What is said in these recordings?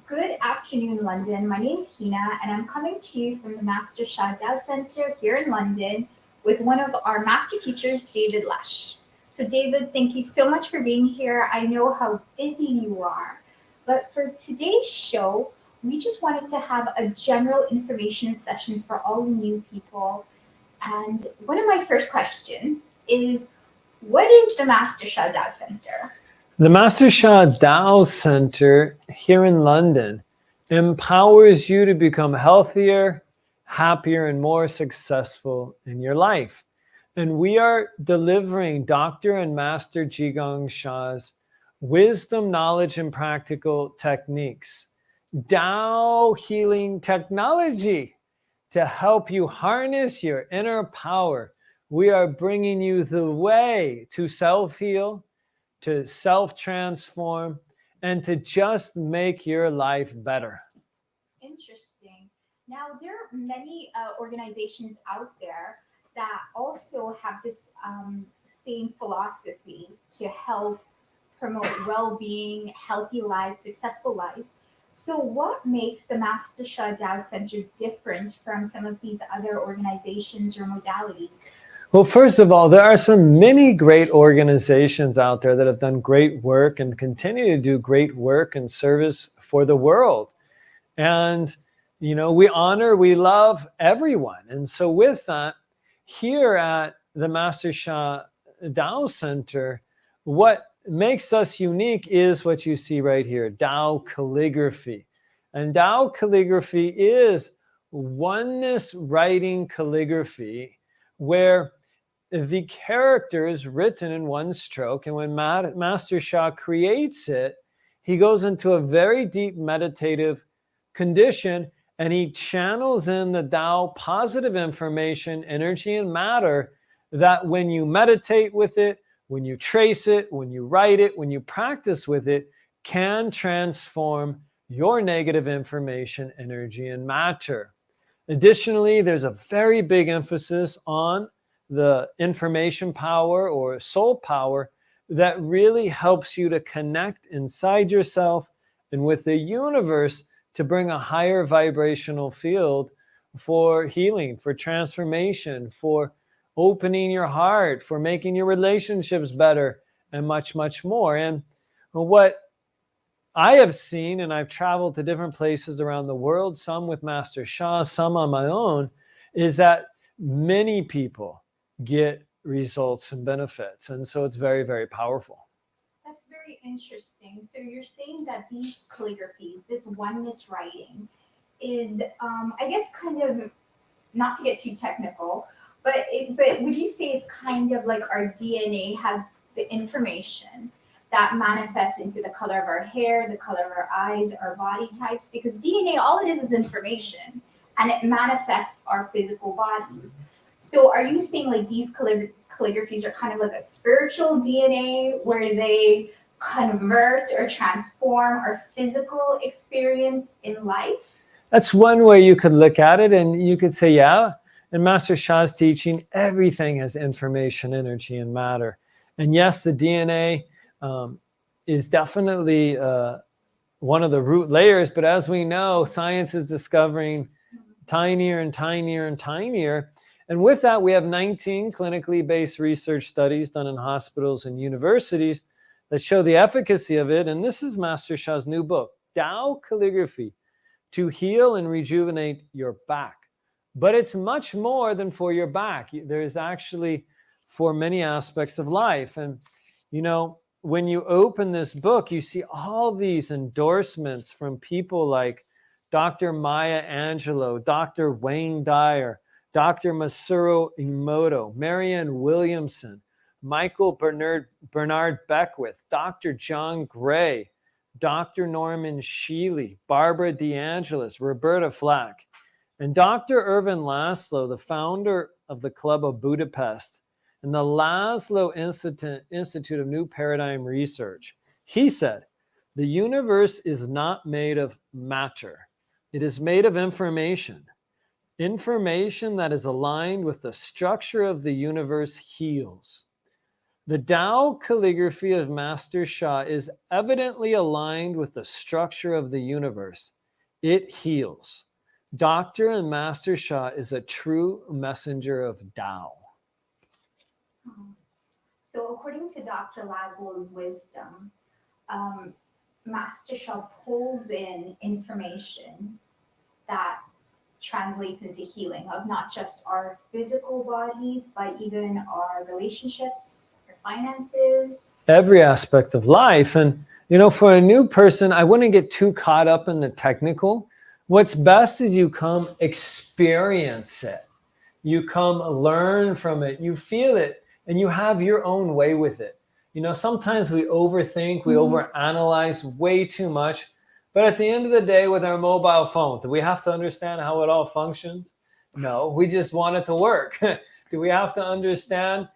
Good afternoon, London. My name is Hina, and I'm coming to you from the Master Sha Tao Center here in London with one of our master teachers, David Lusch. So, David, thank you so much for being here. I know how busy you are, but for today's show, we just wanted to have a general information session for all the new people. And one of my first questions is, what is the Master Sha Tao Center? The Master Sha Tao Center here in London empowers you to become healthier, happier, and more successful in your life. And we are delivering Dr. and Master Jigong Sha's wisdom, knowledge, and practical techniques, Tao healing technology to help you harness your inner power. We are bringing you the way to self-heal, to self-transform, and to just make your life better. Interesting. Now, there are many organizations out there that also have this same philosophy to help promote well being, healthy lives, successful lives. So, what makes the Master Sha Tao Center different from some of these other organizations or modalities? Well, first of all, there are many great organizations out there that have done great work and continue to do great work and service for the world. And, we honor, we love everyone. And so with that, here at the Master Sha Tao Center, what makes us unique is what you see right here, Tao calligraphy. And Tao calligraphy is oneness writing calligraphy, where the character is written in one stroke. And when Master Sha creates it, he goes into a very deep meditative condition, and he channels in the Tao positive information, energy, and matter that when you meditate with it, when you trace it, when you write it, when you practice with it, can transform your negative information, energy, and matter. Additionally, there's a very big emphasis on the information power or soul power that really helps you to connect inside yourself and with the universe to bring a higher vibrational field for healing, for transformation, for opening your heart, for making your relationships better, and much, much more. And what I have seen, and I've traveled to different places around the world, some with Master Sha, some on my own, is that many people get results and benefits. And so it's very, very powerful. That's very interesting. So you're saying that these calligraphies, this oneness writing, is, I guess, kind of not to get too technical, but would you say it's kind of like our DNA has the information that manifests into the color of our hair, the color of our eyes, our body types? Because DNA, all it is information, and it manifests our physical bodies. So are you saying like these calligraphies are kind of like a spiritual DNA where they convert or transform our physical experience in life? That's one way you could look at it, and you could say, yeah, in Master Sha's teaching, everything has information, energy, and matter. And yes, the DNA is definitely one of the root layers, but as we know, science is discovering tinier and tinier and tinier. And with that, we have 19 clinically based research studies done in hospitals and universities that show the efficacy of it. And this is Master Sha's new book, Tao Calligraphy, to heal and rejuvenate your back. But it's much more than for your back. There's actually for many aspects of life. And, when you open this book, you see all these endorsements from people like Dr. Maya Angelou, Dr. Wayne Dyer, Dr. Masaru Emoto, Marianne Williamson, Michael Bernard Beckwith, Dr. John Gray, Dr. Norman Shealy, Barbara DeAngelis, Roberta Flack, and Dr. Irvin Laszlo, the founder of the Club of Budapest and the Laszlo Institute of New Paradigm Research. He said, the universe is not made of matter. It is made of information. Information that is aligned with the structure of the universe heals. The Tao calligraphy of Master Sha is evidently aligned with the structure of the universe. It heals. Dr. and Master Sha is a true messenger of Tao. So according to Dr. Laszlo's wisdom, Master Sha pulls in information that translates into healing of not just our physical bodies, but even our relationships, our finances. Every aspect of life. And, for a new person, I wouldn't get too caught up in the technical. What's best is you come experience it. You come learn from it. You feel it, and you have your own way with it. Sometimes we overthink, we overanalyze way too much. But at the end of the day, with our mobile phone, do we have to understand how it all functions? No, we just want it to work. Do we have to understand,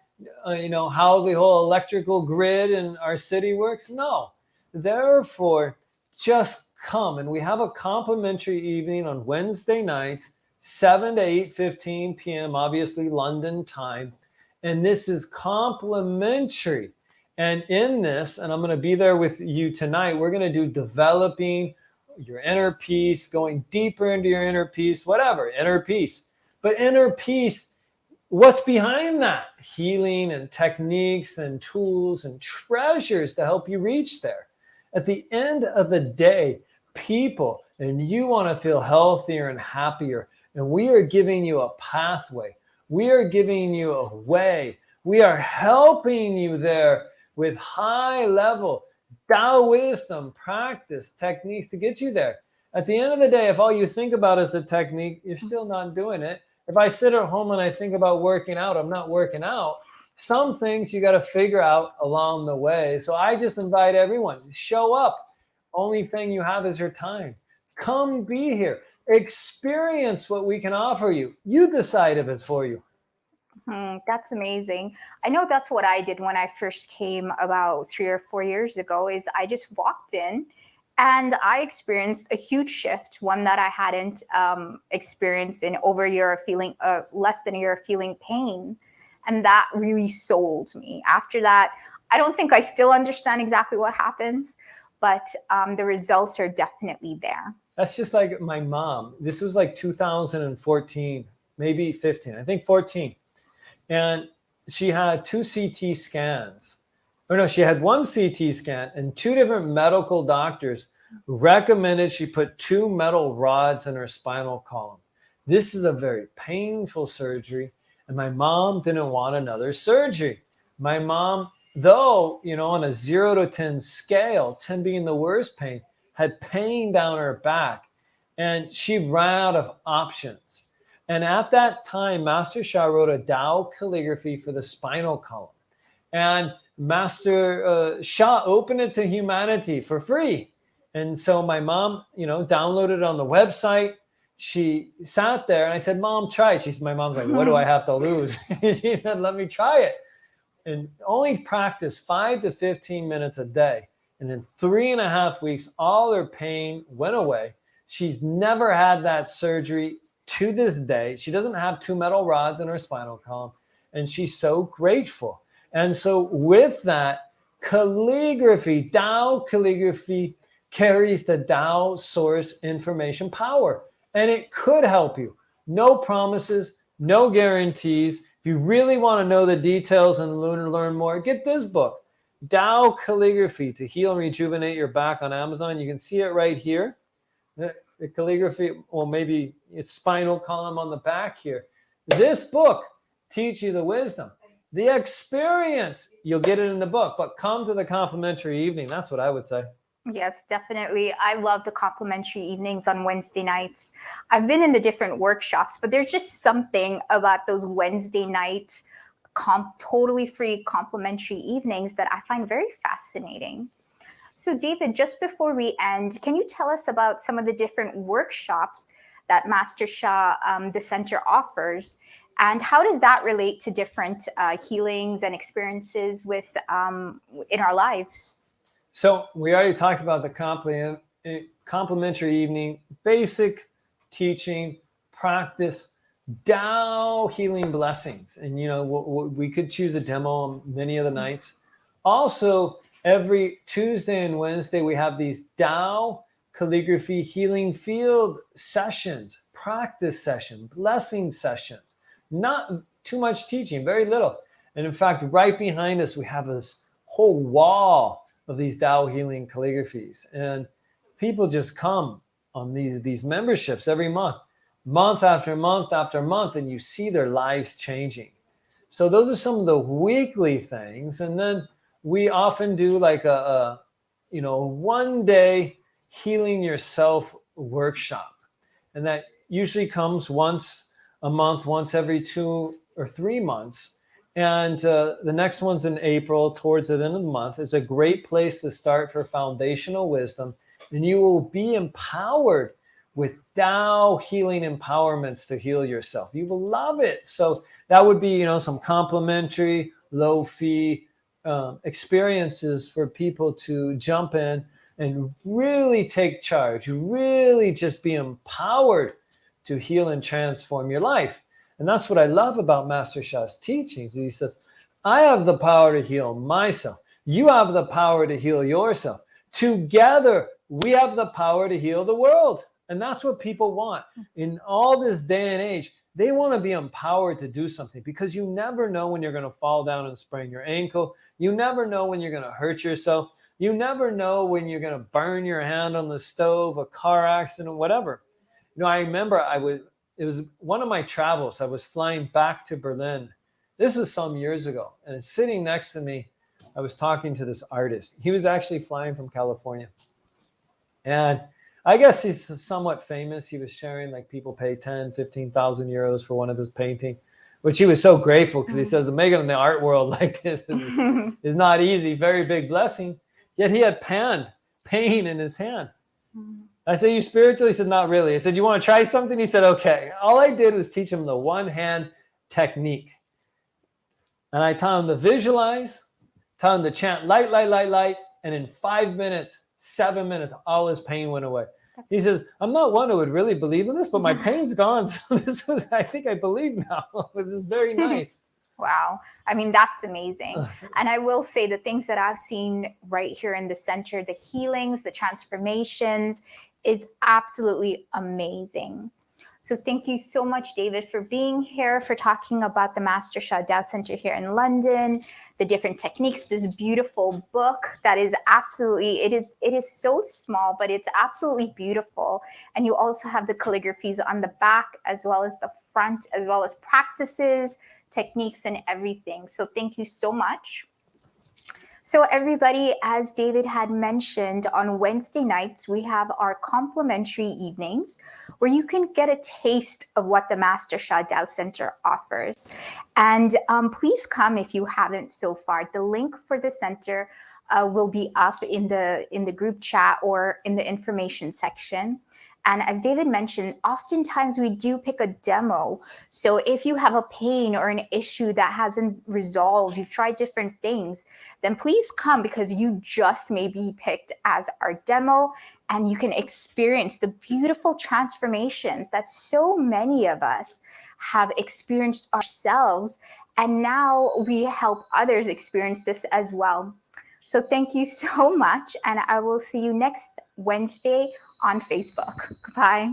how the whole electrical grid in our city works? No. Therefore, just come. And we have a complimentary evening on Wednesday nights, 7 to 8:15 p.m., obviously London time. And this is complimentary. And in this, and I'm going to be there with you tonight, we're going to do developing your inner peace, going deeper into your inner peace, whatever, inner peace. But inner peace, what's behind that? Healing and techniques and tools and treasures to help you reach there. At the end of the day, people, and you want to feel healthier and happier, and we are giving you a pathway. We are giving you a way. We are helping you there with high level Tao wisdom, practice, techniques to get you there. At the end of the day, if all you think about is the technique, you're still not doing it. If I sit at home and I think about working out, I'm not working out. Some things you got to figure out along the way. So I just invite everyone, show up. Only thing you have is your time. Come be here. Experience what we can offer you. You decide if it's for you. That's amazing. I know that's what I did when I first came about 3 or 4 years ago, is I just walked in and I experienced a huge shift, one that I hadn't experienced in over a year of feeling, less than a year of feeling pain. And that really sold me. After that, I don't think I still understand exactly what happens, but the results are definitely there. That's just like my mom. This was like 2014, maybe 15, I think 14. And she had 2 CT scans. Or no, she had 1 CT scan, and 2 different medical doctors recommended she put 2 metal rods in her spinal column. This is a very painful surgery, and my mom didn't want another surgery. My mom, though, on a 0 to 10 scale, 10 being the worst pain, had pain down her back, and she ran out of options. And at that time, Master Sha wrote a Tao calligraphy for the spinal column. And Master Sha opened it to humanity for free. And so my mom, downloaded it on the website. She sat there and I said, Mom, try it. My mom's like, what do I have to lose? She said, let me try it. And only practice 5 to 15 minutes a day. And in 3.5 weeks, all her pain went away. She's never had that surgery to this day. She doesn't have 2 metal rods in her spinal column, and she's so grateful. And so with that, calligraphy, Tao calligraphy carries the Tao source information power, and it could help you. No promises, no guarantees. If you really want to know the details and learn more, get this book, Tao Calligraphy to Heal and Rejuvenate Your Back, on Amazon. You can see it right here. The calligraphy, or maybe it's spinal column on the back here. This book teaches you the wisdom. The experience, you'll get it in the book, but come to the complimentary evening. That's what I would say. Yes, definitely. I love the complimentary evenings on Wednesday nights. I've been in the different workshops, but there's just something about those Wednesday night totally free complimentary evenings that I find very fascinating. So David, just before we end, can you tell us about some of the different workshops that Master Sha, the center, offers? And how does that relate to different healings and experiences in our lives? So we already talked about the complimentary evening, basic teaching, practice, Tao healing blessings. And, we could choose a demo on many of the nights. Also, every Tuesday and Wednesday, we have these Tao calligraphy healing field sessions, practice sessions, blessing sessions. Not too much teaching, very little. And in fact, right behind us, we have this whole wall of these Tao healing calligraphies. And people just come on these memberships every month after month after month, and you see their lives changing. So those are some of the weekly things. And then we often do like a 1 day healing yourself workshop. And that usually comes once a month, once every 2 or 3 months. And the next one's in April, towards the end of the month. It's a great place to start for foundational wisdom. And you will be empowered with Tao healing empowerments to heal yourself. You will love it. So that would be, some complimentary, low fee experiences for people to jump in and really take charge, really just be empowered to heal and transform your life. And that's what I love about Master Sha's teachings. He says, I have the power to heal myself. You have the power to heal yourself. Together, we have the power to heal the world. And that's what people want. In all this day and age, they want to be empowered to do something, because you never know when you're going to fall down and sprain your ankle. You never know when you're going to hurt yourself. You never know when you're going to burn your hand on the stove, a car accident, whatever. I remember it was one of my travels. I was flying back to Berlin. This was some years ago. And sitting next to me, I was talking to this artist. He was actually flying from California. And I guess he's somewhat famous. He was sharing, like, people pay 10, 15,000 euros for one of his paintings, which he was so grateful, because he says, to make it in the art world like this is not easy, very big blessing. Yet he had pain in his hand. I said, you spiritual? He said, not really. I said, you want to try something? He said, okay. All I did was teach him the one hand technique. And I taught him to visualize, taught him to chant light, light, light, light. And in 5 minutes, 7 minutes, all his pain went away. He says, I'm not one who would really believe in this, but my pain's gone. So I think I believe now. This is very nice. Wow. I mean, that's amazing. And I will say the things that I've seen right here in the center, the healings, the transformations, is absolutely amazing. So thank you so much, David, for being here, for talking about the Master Sha Tao Center here in London, the different techniques, this beautiful book that is absolutely, it is so small, but it's absolutely beautiful. And you also have the calligraphies on the back, as well as the front, as well as practices, techniques, and everything. So thank you so much. So everybody, as David had mentioned, on Wednesday nights, we have our complimentary evenings where you can get a taste of what the Master Sha Tao Center offers. And please come if you haven't so far. The link for the center will be up in the group chat or in the information section. And as David mentioned, oftentimes we do pick a demo. So if you have a pain or an issue that hasn't resolved, you've tried different things, then please come, because you just may be picked as our demo, and you can experience the beautiful transformations that so many of us have experienced ourselves. And now we help others experience this as well. So thank you so much. And I will see you next Wednesday on Facebook. Goodbye.